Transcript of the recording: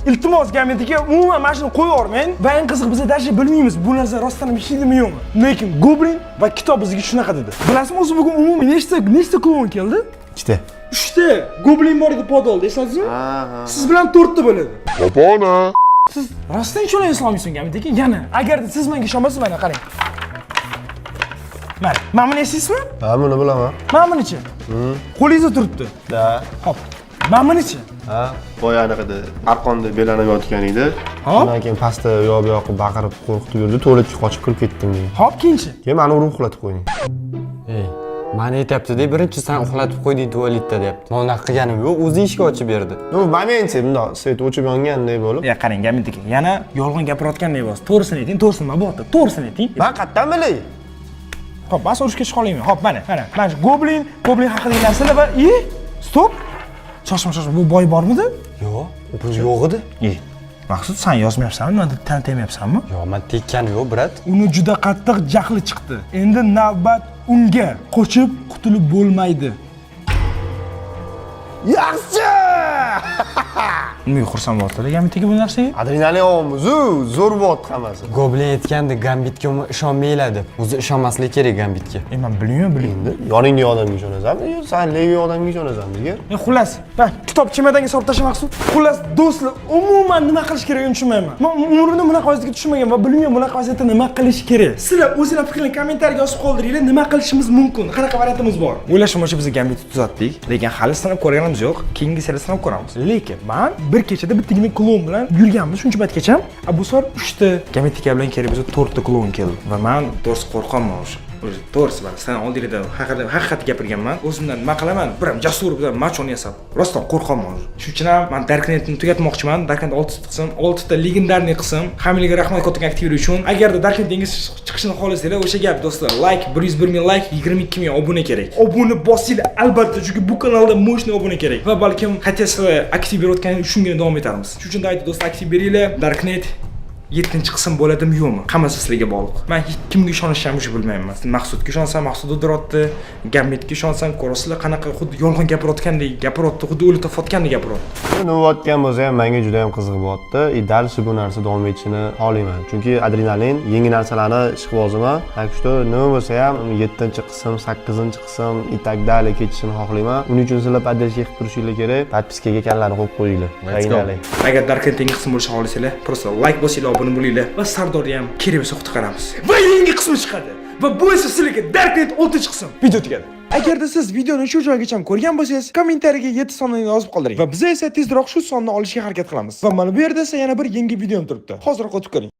iltimos gametiga umuman mana shuni qo'yib yubormang. Va eng qiziq biz даже bilmaymiz bu narsa rostdan ishlaydimi yo'qmi. Lekin Goblin va kitob bizga shunaqa dedi. Bilasizmi, o'zi bugun umuman nechta klon keldi? 2ta. 3ta. Goblin bor edi podolda, eslasizmi? Siz bilan 4ta bo'ladi. Opona. Siz rostdan ishonay islomiysan gametiga. Yana agarda siz menga ishonmasangiz mana qarang. Mana buni esingizmi? Ha, buni bilaman. Mana bunichi? Qo'lingizda turibdi. Da. Hop. Mana bunichi? Ha, boyanaqada arqonda belanib yotgan edi. Shundan keyin pastda yo'q baqirib qo'rqitib yurdi, tualetga qochib kirib ketdim deydi. Hop, keyinchi? Keyin meni urib uxlatib qo'yding. Mani aytibdi-da, birinchi sen uxlatib qo'yding tualetda deyapti. Men unaqa qilganim yo'q, o'zi eshik ochib berdi. Momentchi, bundoq svet o'chib yonganday bo'lib. Ya qarang, gametiga. Yana yolg'on gapirayotganday bo'lsa, to'g'risini ayting, to'g'risini nima bo'ldi? To'g'risini ayting. Men qayerdan bilay? Hop, men urushga chiqa olmayman. Hop, mana. Mana shu Goblin haqidagi narsalar va stop. Shoshma, bu boy bormidi? Yo'q, bu yo'q edi. Maqsud, sen yozmayapsanmi? Meni tanitmayapsanmi? Yo'q, men tekkani yo'q, brat. Uni juda qattiq jahli chiqdi. Endi navbat unga. Qochib qutulib bo'lmaydi. Yaxshi! Nimaga xursand bo'ldinglar gametiga bu narsaga? Adrenalin ovomiz, zo'r bo'lyapti hammasi. Goblin aytgandi, Gambitga ishonmanglar deb. O'zi ishonmaslik kerak Gambitga. Men bilmayman. Yoningdagi odamga ishonasanmi yo sen levi odamga ishonasanmi degan? Xullas, man kitob chemadanga solib tashlab maqsud. Xullas, do'stlar, umuman nima qilish kerakligini tushunmayman. Men umrimda bunaqa vaziyatga tushmagan va bilmayman bunaqa vaziyatda nima qilish kerak. Sizlar o'zingizlar fikringizni kommentariyaga yozib qoldiringlar, nima qilishimiz mumkin, qanaqa variantimiz bor. O'ylashimcha biz Gambitni tuzatdik, lekin hali sinab ko'rganimiz yo'q. Keyingi seriyada sinab ko'ramiz. Lekin men bir kechada bittagina klon bilan yurganmiz shuncha paytgacha. Bu safar 3 ta Gambitga bilan kerak bizga 4 ta klon keldi. Va men to'g'risi qo'rqaman o'sha. To'g'risi bor, sen oldingda haqiqat gapirganman. O'zimdan nima qilaman? Biram jasur bilan machon yasab, rostdan qo'rqaman. Shuning uchun ham men Darknetni tugatmoqchiman. Darknet 6 ta qism, 6 ta legendarniy qism. Hammaga rahmat katta aktivlari uchun. Agarda Darknet dengiz chiqishini xohlasanglar, o'sha gap do'stlar, like 101 ming like, 22 ming obuna kerak. Obuna bosinglar albatta, chunki bu kanalda mo'shni obuna kerak. Va balkim qaytasizlar aktiv berayotganingiz shungina davom etamiz. Shuning uchun aytdim do'stlar, aktiv beringlar. Darknet 7-qism bo'ladimi yo'qmi? Hammasi sizlarga bog'liq. Men hech kimga ishonishimni bilmayman. Maqsudga ishonsam, Maqsud udirotdi, Gambitga ishonsam, ko'rasizlar qanaqa xuddi yolg'on gapirayotgandek gapirayotdi, xuddi o'lib topayotgandek gapirayotdi. Nuvotgan bo'lsa ham menga juda ham qiziq bo'lyapti. Dal shu narsa davom etishini xohlayman. Chunki adrenalin, yangi narsalarni ishqiboziman. Так что nima bo'lsa ham 7-qism, 8-qism и так далее ketishini xohlayman. Uning uchun sizlar поддержка qilib turishinglar kerak. Podpiskaga kanalni qo'yib qo'yinglar. Agar Darknet yangi qism bo'lishini xohlasanglar, просто like bosinglar, obuna bo'linglar va Sardorni ham kerak bo'lsa qutqaramiz. Va yangi qismi chiqadi. Va bu esa sizlarga Darknet 6-qism. Video tugadi. Agarda siz videoni shu joygacha ko'rgan bo'lsangiz, kommentariyaga 7 sonni yozib qoldiring. Va biz esa tezroq shu sonni olishga harakat qilamiz. Va mana bu yerda esa yana bir yangi videom turibdi. Hozir o'tib ko'ring.